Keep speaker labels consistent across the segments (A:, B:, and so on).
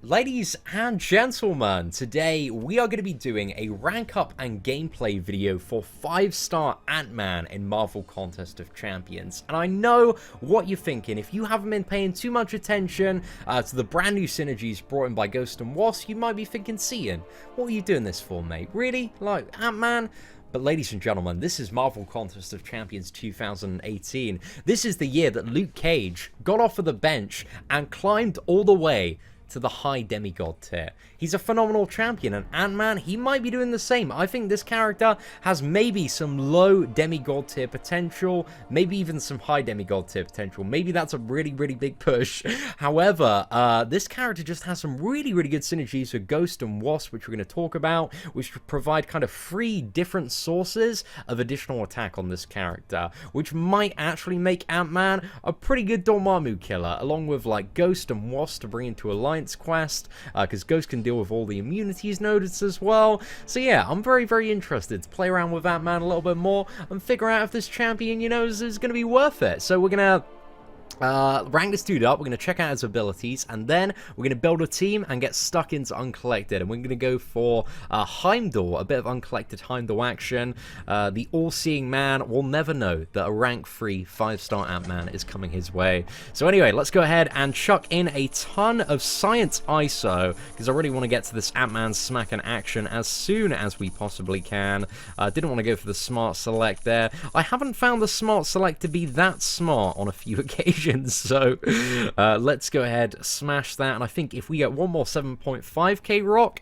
A: Ladies and gentlemen, today we are going to be doing a rank up and gameplay video for 5-star Ant-Man in Marvel Contest of Champions. And I know what you're thinking. If you haven't been paying too much attention to the brand new synergies brought in by Ghost and Wasp, you might be thinking, Seatin, what are you doing this for, mate? Really? Like, Ant-Man? But ladies and gentlemen, this is Marvel Contest of Champions 2018. This is the year that Luke Cage got off of the bench and climbed all the way to the high demigod tier. He's a phenomenal champion, and Ant-Man, he might be doing the same. I think this character has maybe some low demigod tier potential, maybe even some high demigod tier potential. Maybe that's a really, really big push. However, this character just has some really, really good synergies with Ghost and Wasp, which we're going to talk about, which provide kind of 3 different sources of additional attack on this character, which might actually make Ant-Man a pretty good Dormammu killer, along with like Ghost and Wasp to bring into Alliance Quest, because Ghost can deal with all the immunities noticed as well. So yeah, I'm very, very interested to play around with Ant-Man a little bit more and figure out if this champion, you know, is going to be worth it. So we're going to rank this dude up, we're going to check out his abilities, and then we're going to build a team and get stuck into Uncollected, and we're going to go for Heimdall, a bit of Uncollected Heimdall action. The all-seeing man will never know that a rank 3 5-star Ant-Man is coming his way. So anyway, let's go ahead and chuck in a ton of Science ISO, because I really want to get to this Ant-Man smack and action as soon as we possibly can. Didn't want to go for the smart select there. I haven't found the smart select to be that smart on a few occasions. So let's go ahead, smash that, and I think if we get one more 7.5k rock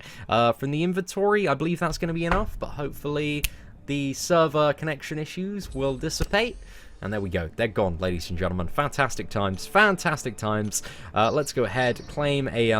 A: from the inventory, I believe that's going to be enough, but hopefully the server connection issues will dissipate. And there we go. They're gone, ladies and gentlemen. Fantastic times. Fantastic times. Let's go ahead, claim a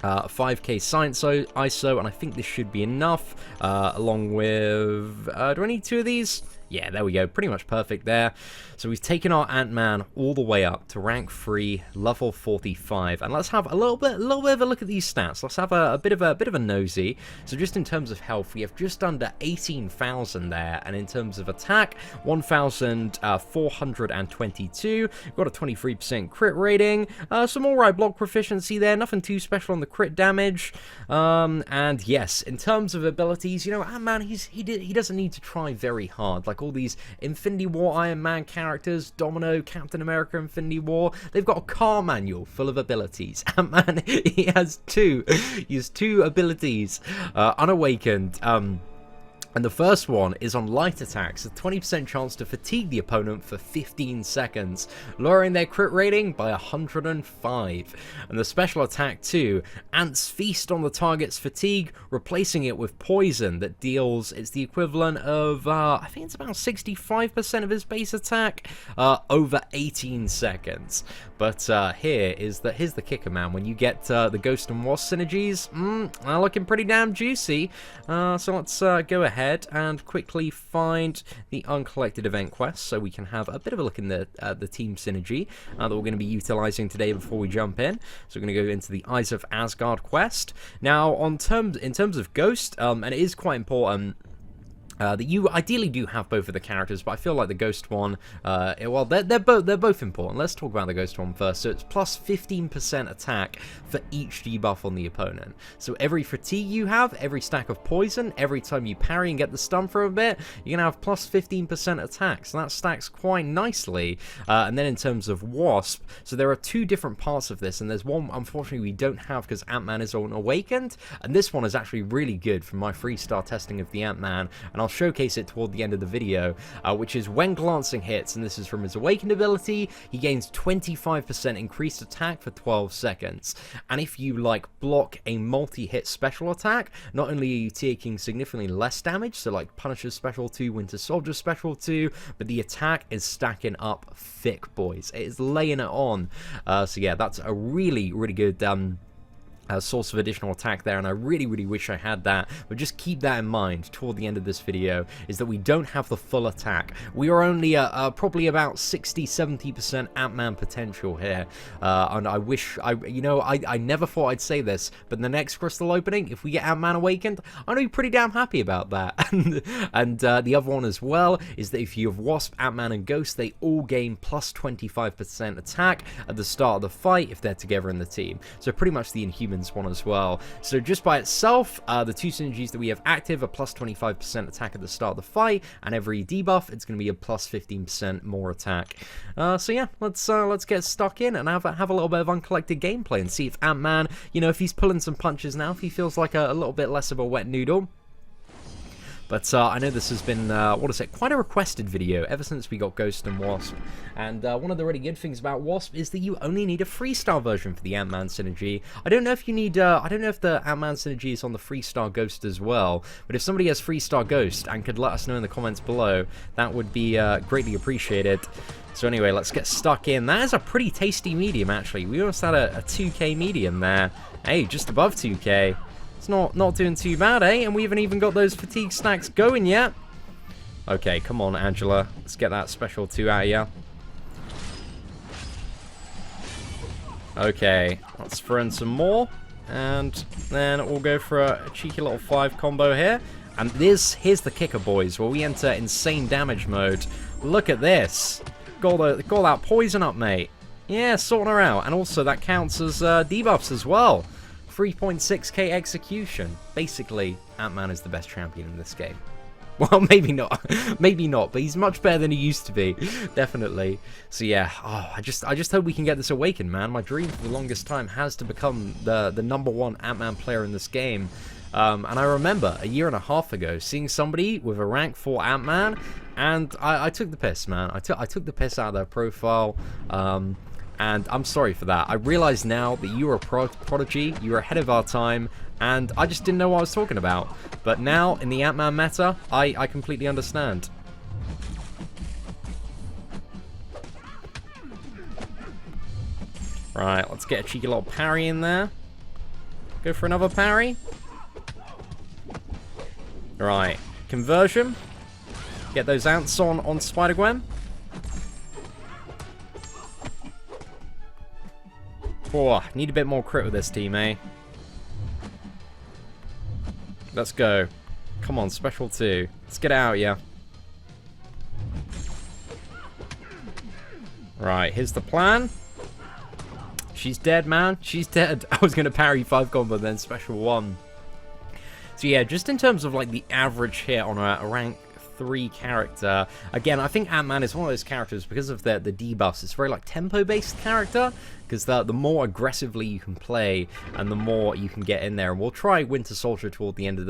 A: 5k Science ISO, and I think this should be enough, along with... do I need 2 of these? Yeah, there we go. Pretty much perfect there. So we've taken our Ant-Man all the way up to rank 3, level 45, and let's have a little bit of a look at these stats. Let's have a bit of a nosy. So just in terms of health, we have just under 18,000 there, and in terms of attack, 1,422. We've got a 23% crit rating, some alright block proficiency there. Nothing too special on the crit damage. And yes, in terms of abilities, you know, Ant-Man, he doesn't need to try very hard. Like all these Infinity War Iron Man characters, Domino, Captain America, Infinity War, they've got a car manual full of abilities. Ant-Man, he has 2. He has 2 abilities, unawakened. And the first one is on light attacks, a 20% chance to fatigue the opponent for 15 seconds, lowering their crit rating by 105. And the special attack 2, Ants feast on the target's fatigue, replacing it with poison that deals, it's the equivalent of, I think it's about 65% of his base attack, over 18 seconds. But here's the kicker, man. When you get the Ghost and Wasp synergies, they're looking pretty damn juicy. So let's go ahead and quickly find the uncollected event quest so we can have a bit of a look in the team synergy that we're going to be utilizing today before we jump in. So we're going to go into the Eyes of Asgard quest. Now, in terms of Ghost, and it is quite important that you ideally do have both of the characters, but I feel like the Ghost one, well, they're both important. Let's talk about the Ghost one first. So it's plus 15% attack for each debuff on the opponent. So every fatigue you have, every stack of poison, every time you parry and get the stun for a bit, you're gonna have plus 15% attack. So that stacks quite nicely. And then in terms of Wasp, so there are 2 different parts of this, and there's one unfortunately we don't have because Ant-Man is unawakened, and this one is actually really good from my 3-star testing of the Ant-Man, and I'll showcase it toward the end of the video, which is when glancing hits, and this is from his awakened ability, he gains 25% increased attack for 12 seconds. And if you like block a multi-hit special attack, not only are you taking significantly less damage, so like Punisher's special 2, Winter Soldier's special 2, but the attack is stacking up thick, boys. It is laying it on. So yeah, that's a really, really good source of additional attack there, and I really wish I had that, but just keep that in mind toward the end of this video, is that we don't have the full attack. We are only probably about 60-70% Ant-Man potential here, and I wish, I never thought I'd say this, but in the next crystal opening, if we get Ant-Man awakened, I'm gonna be pretty damn happy about that. and the other one as well is that if you have Wasp, Ant-Man, and Ghost, they all gain plus 25% attack at the start of the fight if they're together in the team. So pretty much the Inhumans one as well. So just by itself, the two synergies that we have active are plus 25% attack at the start of the fight, and every debuff it's going to be a plus 15% more attack. So yeah, let's get stuck in and have a little bit of uncollected gameplay and see if Ant-Man, if he's pulling some punches now, if he feels like a little bit less of a wet noodle. But I know this has been, quite a requested video ever since we got Ghost and Wasp. And one of the really good things about Wasp is that you only need a freestyle version for the Ant-Man synergy. I don't know if you need, I don't know if the Ant-Man synergy is on the freestyle Ghost as well. But if somebody has freestyle Ghost and could let us know in the comments below, that would be greatly appreciated. So anyway, let's get stuck in. That is a pretty tasty medium, actually. We almost had a 2k medium there. Hey, just above 2k. It's not doing too bad, eh? And we haven't even got those fatigue stacks going yet. Okay, come on, Angela. Let's get that special 2 out of you. Okay, let's throw in some more. And then we'll go for a cheeky little 5 combo here. And here's the kicker, boys, where we enter insane damage mode. Look at this. Got that poison up, mate. Yeah, sorting her out. And also, that counts as debuffs as well. 3.6k execution. Basically, Ant-Man is the best champion in this game. Well, maybe not. Maybe not, but he's much better than he used to be. Definitely. So yeah, I just hope we can get this awakened, man. My dream for the longest time has to become the #1 Ant-Man player in this game. And I remember a year and a half ago seeing somebody with a rank 4 Ant-Man, and I took the piss, man. I took the piss out of their profile. And I'm sorry for that. I realize now that you were a prodigy, you were ahead of our time, and I just didn't know what I was talking about. But now, in the Ant-Man meta, I completely understand. Right, let's get a cheeky little parry in there. Go for another parry. Right, conversion. Get those ants on Spider-Gwen. Oh, need a bit more crit with this team, eh? Let's go. Come on, special 2. Let's get out, yeah. Right, here's the plan. She's dead, man. She's dead. I was going to parry 5 combo, then special 1. So yeah, just in terms of like the average hit on a rank 3 character, again, I think Ant-Man is one of those characters because of the debuffs. It's very like tempo-based character, because the more aggressively you can play and the more you can get in there. And we'll try Winter Soldier toward the end of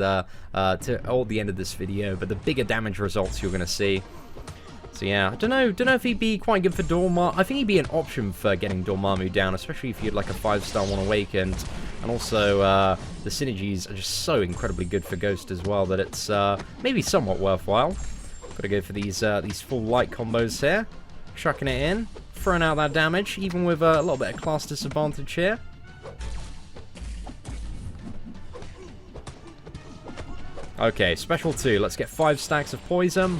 A: this video, but the bigger damage results you're going to see. So yeah, I don't know if he'd be quite good for Dormammu. I think he'd be an option for getting Dormammu down, especially if you had like a 5-star one awakened. And also, the synergies are just so incredibly good for Ghost as well that it's maybe somewhat worthwhile. Gotta go for these full light combos here. Chucking it in, throwing out that damage, even with a little bit of class disadvantage here. Okay, special 2. Let's get 5 stacks of poison.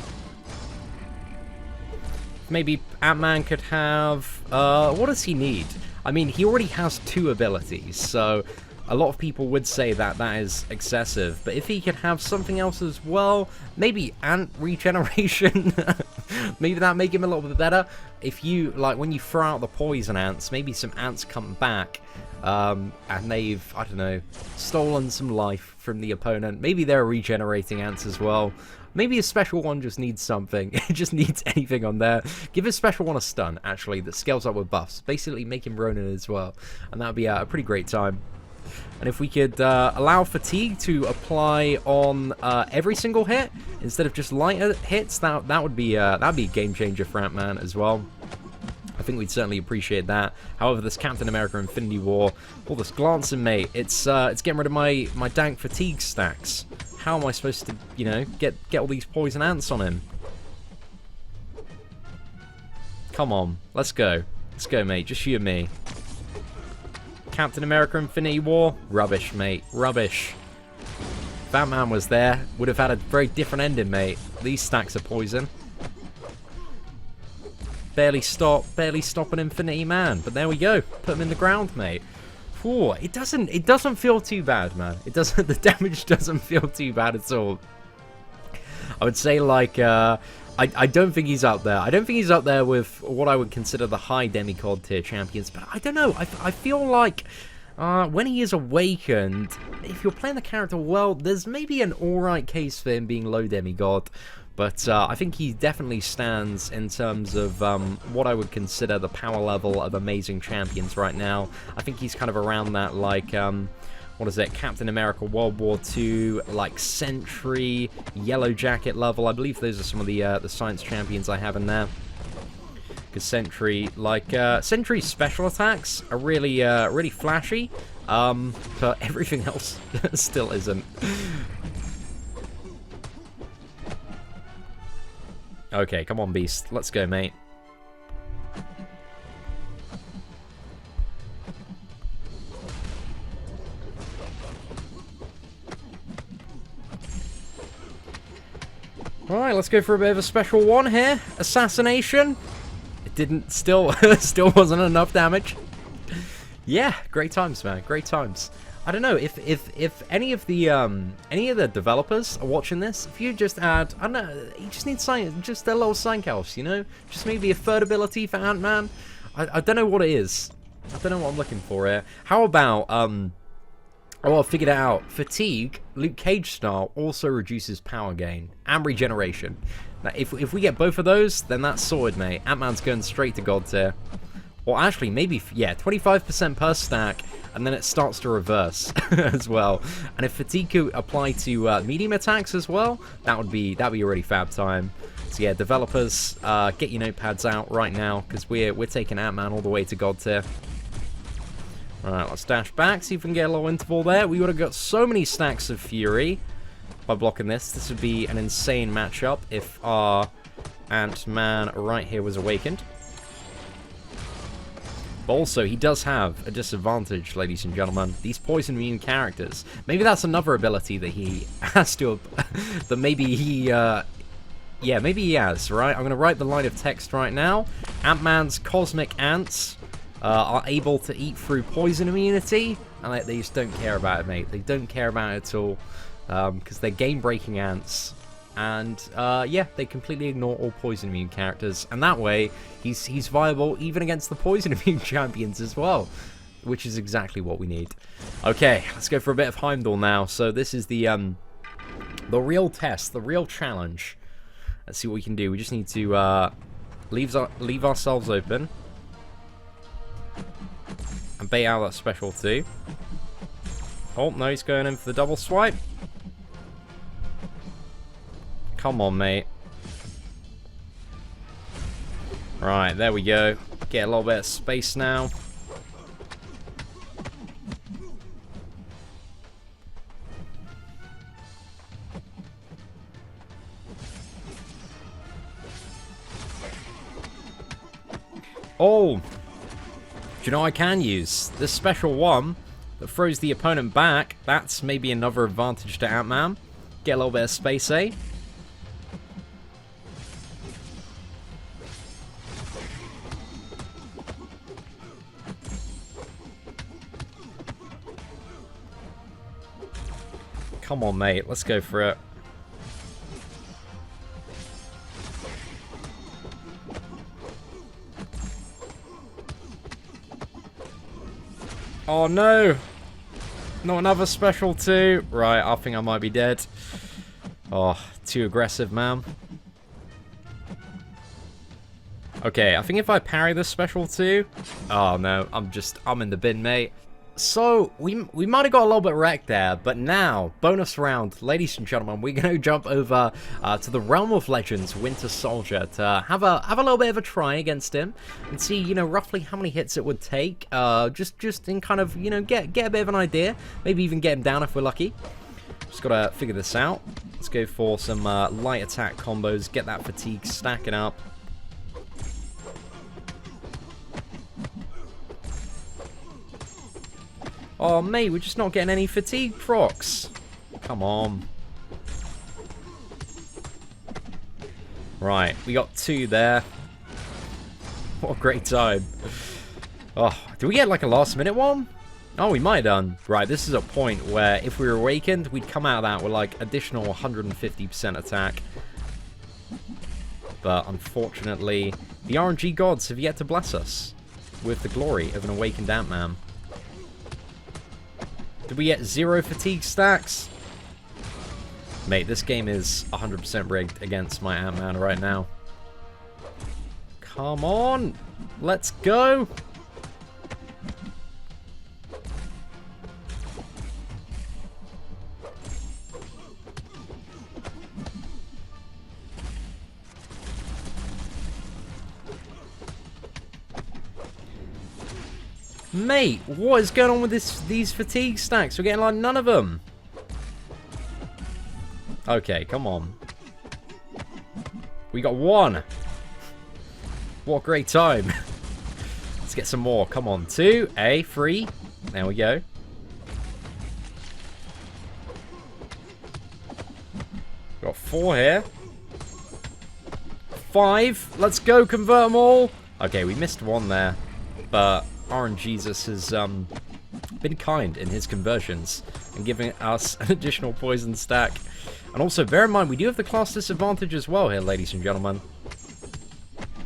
A: Maybe Ant-Man could have... what does he need? I mean, he already has 2 abilities, so a lot of people would say that that is excessive. But if he could have something else as well, maybe ant regeneration, maybe that make him a little bit better. If you, like, when you throw out the poison ants, maybe some ants come back, and they've, I don't know, stolen some life from the opponent. Maybe they're regenerating ants as well. Maybe a special one just needs something. It just needs anything on there. Give a special one a stun, actually, that scales up with buffs. Basically, make him Ronin as well. And that would be a pretty great time. And if we could allow fatigue to apply on every single hit, instead of just lighter hits, that would be that'd be a game changer for Ant-Man as well. I think we'd certainly appreciate that. However, this Captain America Infinity War, all this glancing, mate, it's getting rid of my dank fatigue stacks. How am I supposed to, you know, get all these poison ants on him? Come on, let's go. Let's go, mate. Just you and me. Captain America Infinity War? Rubbish, mate. Rubbish. If Ant-Man was there, would have had a very different ending, mate. These stacks of poison. Barely stop an Infinity Man. But there we go. Put him in the ground, mate. Ooh, it doesn't feel too bad, man. It doesn't. The damage doesn't feel too bad at all. I would say, like, I don't think he's up there. I don't think he's up there with what I would consider the high demigod tier champions. But I don't know. I feel like when he is awakened, if you're playing the character well, there's maybe an alright case for him being low demigod. But I think he definitely stands in terms of what I would consider the power level of amazing champions right now. I think he's kind of around that, like, what is it, Captain America World War II, like Sentry, Yellow Jacket level. I believe those are some of the science champions I have in there. Because Sentry, like, Sentry's special attacks are really, really flashy, but everything else still isn't. Okay, come on, Beast. Let's go, mate. Alright, let's go for a bit of a special one here. Assassination. It didn't, still wasn't enough damage. Yeah, great times, man. Great times. I don't know if any of the developers are watching this. If you just add, I don't know, you just need just a little something else, you know, just maybe a third ability for Ant-Man. I don't know what it is. I don't know what I'm looking for here. How about oh, I figured it out. Fatigue, Luke Cage style, also reduces power gain and regeneration. Now, if we get both of those, then that's sorted, mate. Ant-Man's going straight to God tier. Or actually, maybe, yeah, 25% per stack, and then it starts to reverse as well. And if Fatigue could apply to medium attacks as well, that'd be a really fab time. So yeah, developers, get your notepads out right now, because we're taking Ant-Man all the way to God tier. Alright, let's dash back, see if we can get a little interval there. We would have got so many stacks of Fury by blocking this. This would be an insane matchup if our Ant-Man right here was awakened. But also, he does have a disadvantage, ladies and gentlemen. These poison immune characters. Maybe that's another ability that he has to... that maybe he... yeah, maybe he has, right? I'm going to write the line of text right now. Ant-Man's cosmic ants are able to eat through poison immunity. And they just don't care about it, mate. They don't care about it at all. Because they're game-breaking ants. And, yeah, they completely ignore all poison immune characters. And that way, he's viable even against the poison immune champions as well. Which is exactly what we need. Okay, let's go for a bit of Heimdall now. So this is the real test, the real challenge. Let's see what we can do. We just need to leave ourselves open. And bait out that special too. Oh, no, he's going in for the double swipe. Come on, mate. Right, there we go. Get a little bit of space now. Oh! Do you know what I can use? This special one that throws the opponent back. That's maybe another advantage to Ant-Man. Get a little bit of space, eh? Come on, mate. Let's go for it. Oh, no. Not another special too. Right, I think I might be dead. Oh, too aggressive, man. Okay, I think if I parry this special too... Oh, no. I'm in the bin, mate. So, we might have got a little bit wrecked there, but now, bonus round, ladies and gentlemen, we're going to jump over to the Realm of Legends Winter Soldier to have a little bit of a try against him and see, you know, roughly how many hits it would take, just in kind of, you know, get a bit of an idea, maybe even get him down if we're lucky. Just got to figure this out. Let's go for some light attack combos, get that fatigue stacking up. Oh, mate, we're just not getting any fatigue procs. Come on. Right, we got 2 there. What a great time. Oh, did we get like a last minute one? Oh, we might have done. Right, this is a point where if we were awakened, we'd come out of that with like additional 150% attack. But unfortunately, the RNG gods have yet to bless us with the glory of an awakened Ant-Man. Did we get 0 fatigue stacks? Mate, this game is 100% rigged against my Ant-Man right now. Come on! Let's go! Mate, what is going on with these fatigue stacks? We're getting like none of them. Okay, come on. We got 1. What a great time. Let's get some more. Come on. 2, 3. There we go. Got 4 here. 5. Let's go. Convert them all. Okay, we missed 1 there. But RNGesus has been kind in his conversions and giving us an additional poison stack. And also, bear in mind, we do have the class disadvantage as well here, ladies and gentlemen.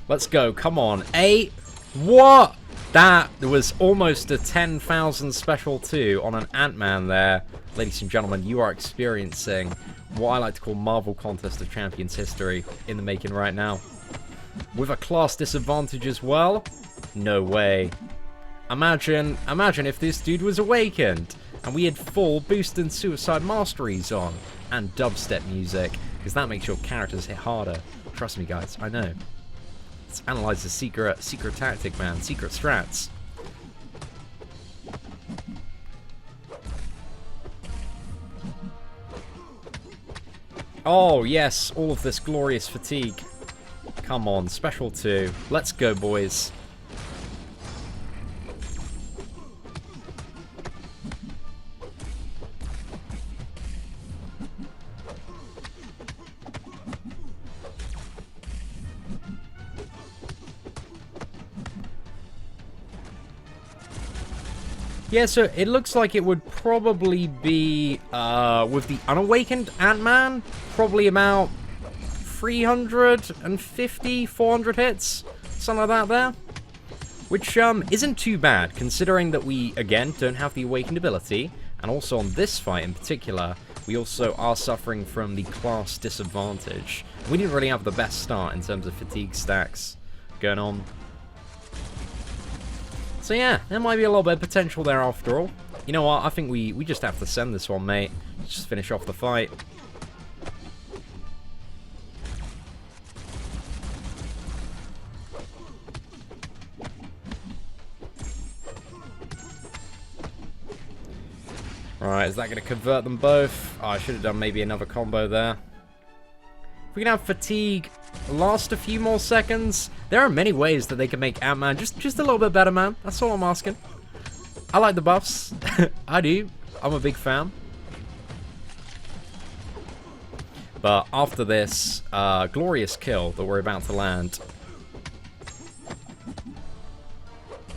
A: Let's go. Come on. 8. What? That was almost a 10,000 special 2 on an Ant-Man there. Ladies and gentlemen, you are experiencing what I like to call Marvel Contest of Champions history in the making right now. With a class disadvantage as well? No way. Imagine if this dude was awakened and we had full boost and suicide masteries on and dubstep music, because that makes your characters hit harder. Trust me, guys, I know. Let's analyze the secret tactic, man. Secret strats. Oh, yes, all of this glorious fatigue. Come on, special 2. Let's go, boys. Yeah, so it looks like it would probably be, with the unawakened Ant-Man, probably about 350, 400 hits, something like that there. Which, isn't too bad, considering that we, again, don't have the awakened ability, and also on this fight in particular, we also are suffering from the class disadvantage. We didn't really have the best start in terms of fatigue stacks going on. So yeah, there might be a little bit of potential there after all. You know what, I think we just have to send this one, mate. Let's just finish off the fight. Alright, is that going to convert them both? Oh, I should have done maybe another combo there. If we can have fatigue last a few more seconds. There are many ways that they can make Ant-Man just a little bit better, man. That's all I'm asking. I like the buffs. I do. I'm a big fan. But after this glorious kill that we're about to land,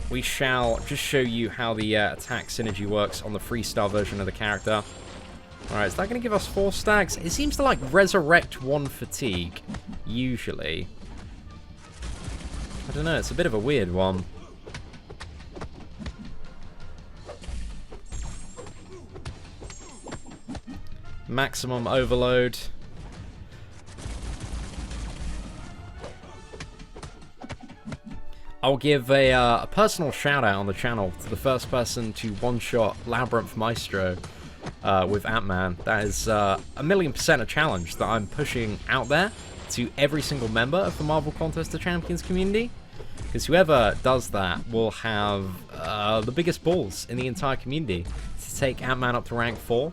A: we shall just show you how the attack synergy works on the freestyle version of the character. Alright, is that going to give us 4 stacks? It seems to, like, resurrect 1 fatigue, usually. I don't know, it's a bit of a weird one. Maximum overload. I'll give a personal shout out on the channel to the first person to one-shot Labyrinth Maestro with Ant-Man. That is 1,000,000% a challenge that I'm pushing out there to every single member of the Marvel Contest of Champions community. Because whoever does that will have the biggest balls in the entire community to take Ant-Man up to rank 4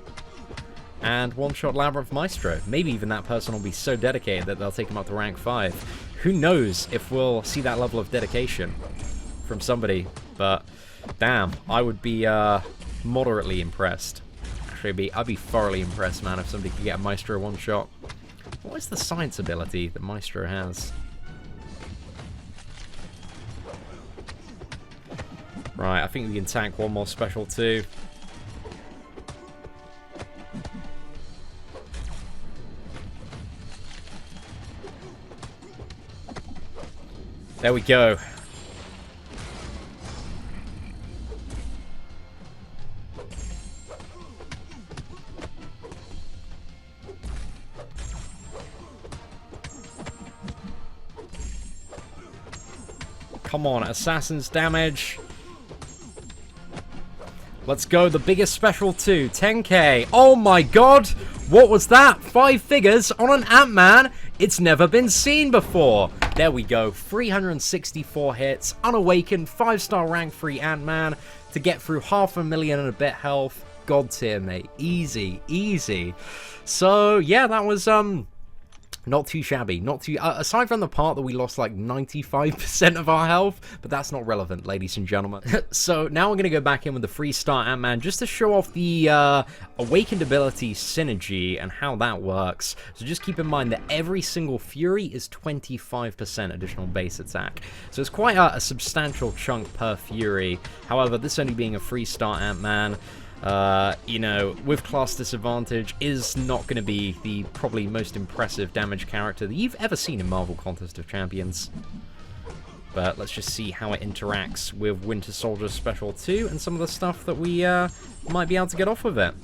A: and one-shot Labyrinth Maestro. Maybe even that person will be so dedicated that they'll take him up to rank 5. Who knows if we'll see that level of dedication from somebody. But damn, I would be moderately impressed. Actually, I'd be thoroughly impressed, man, if somebody could get a Maestro one-shot. What is the science ability that Maestro has? Right, I think we can tank one more special too. There we go. Come on, assassin's damage. Let's go, the biggest special too, 10k. Oh my god, what was that? 5 figures on an Ant-Man? It's never been seen before. There we go, 364 hits, unawakened, 5-star rank 3 Ant-Man to get through 500,000 and a bit health. God tier, mate. Easy, easy. So, yeah, that was, not too shabby, not too... aside from the part that we lost like 95% of our health, but that's not relevant, ladies and gentlemen. So now we're going to go back in with the 3-star Ant-Man just to show off the Awakened ability synergy and how that works. So just keep in mind that every single Fury is 25% additional base attack. So it's quite a substantial chunk per Fury. However, this only being a 3-star Ant-Man, you know, with class disadvantage, is not going to be the probably most impressive damage character that you've ever seen in Marvel Contest of Champions. But let's just see how it interacts with Winter Soldier Special 2 and some of the stuff that we might be able to get off with it.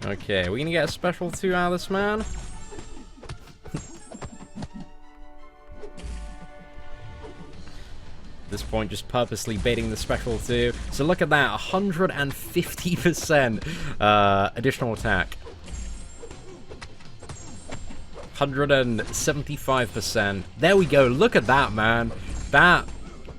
A: Okay, we're going to get a Special 2 out of this man. This point, just purposely baiting the Special 2. So look at that, 150% additional attack. 175%. There we go, look at that, man. That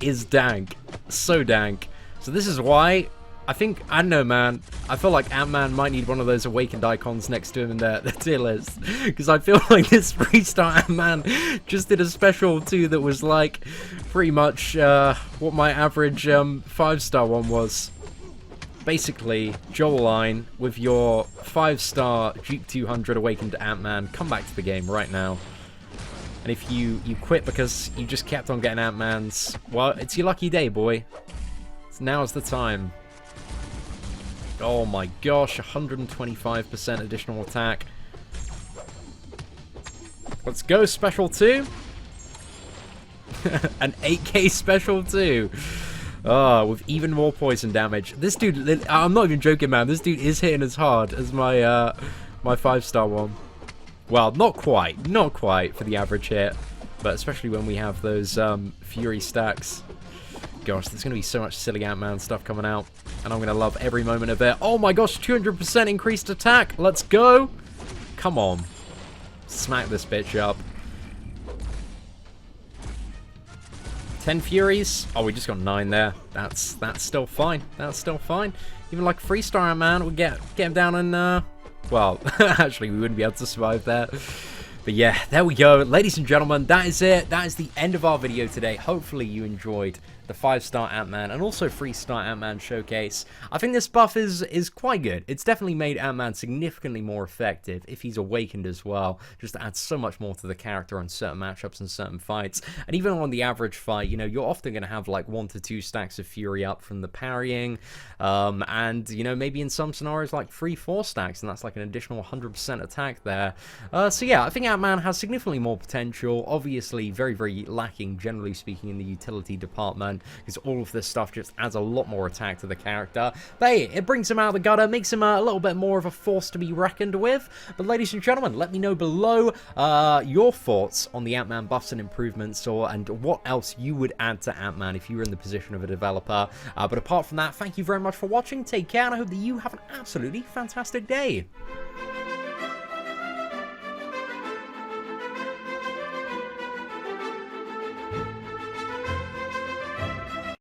A: is dank. So dank. So this is why, I don't know, man. I feel like Ant-Man might need one of those awakened icons next to him in the tier list. Because I feel like this 3-star Ant-Man just did a Special 2 that was like pretty much what my average 5-star one was. Basically, Joel line with your 5-star Duke 200 awakened Ant-Man. Come back to the game right now. And if you quit because you just kept on getting Ant-Mans, well, it's your lucky day, boy. So now's the time. Oh my gosh, 125% additional attack. Let's go, Special 2. An 8k Special 2. Oh, with even more poison damage. This dude, I'm not even joking, man. This dude is hitting as hard as my my 5-star one. Well, not quite for the average hit, but especially when we have those Fury stacks. Gosh, there's going to be so much silly Ant-Man stuff coming out, and I'm going to love every moment of it. Oh my gosh, 200% increased attack. Let's go. Come on. Smack this bitch up. 10 Furies. Oh, we just got 9 there. That's still fine. That's still fine. Even like 3-star Ant-Man would get him down in, well, actually, we wouldn't be able to survive that. But yeah, there we go. Ladies and gentlemen, that is it. That is the end of our video today. Hopefully you enjoyed the 5-star Ant-Man and also 3-star Ant-Man showcase. I think this buff is quite good. It's definitely made Ant-Man significantly more effective if he's awakened as well. Just adds so much more to the character on certain matchups and certain fights. And even on the average fight, you know, you're often going to have like 1 to 2 stacks of Fury up from the parrying. And, you know, maybe in some scenarios like 3-4 stacks, and that's like an additional 100% attack there. So yeah, I think Ant-Man has significantly more potential. Obviously, very, very lacking, generally speaking, in the utility department, because all of this stuff just adds a lot more attack to the character. But hey, it brings him out of the gutter, makes him a little bit more of a force to be reckoned with. But ladies and gentlemen, let me know below your thoughts on the Ant-Man buffs and improvements, and what else you would add to Ant-Man if you were in the position of a developer. But apart from that, thank you very much for watching, take care, and I hope that you have an absolutely fantastic day.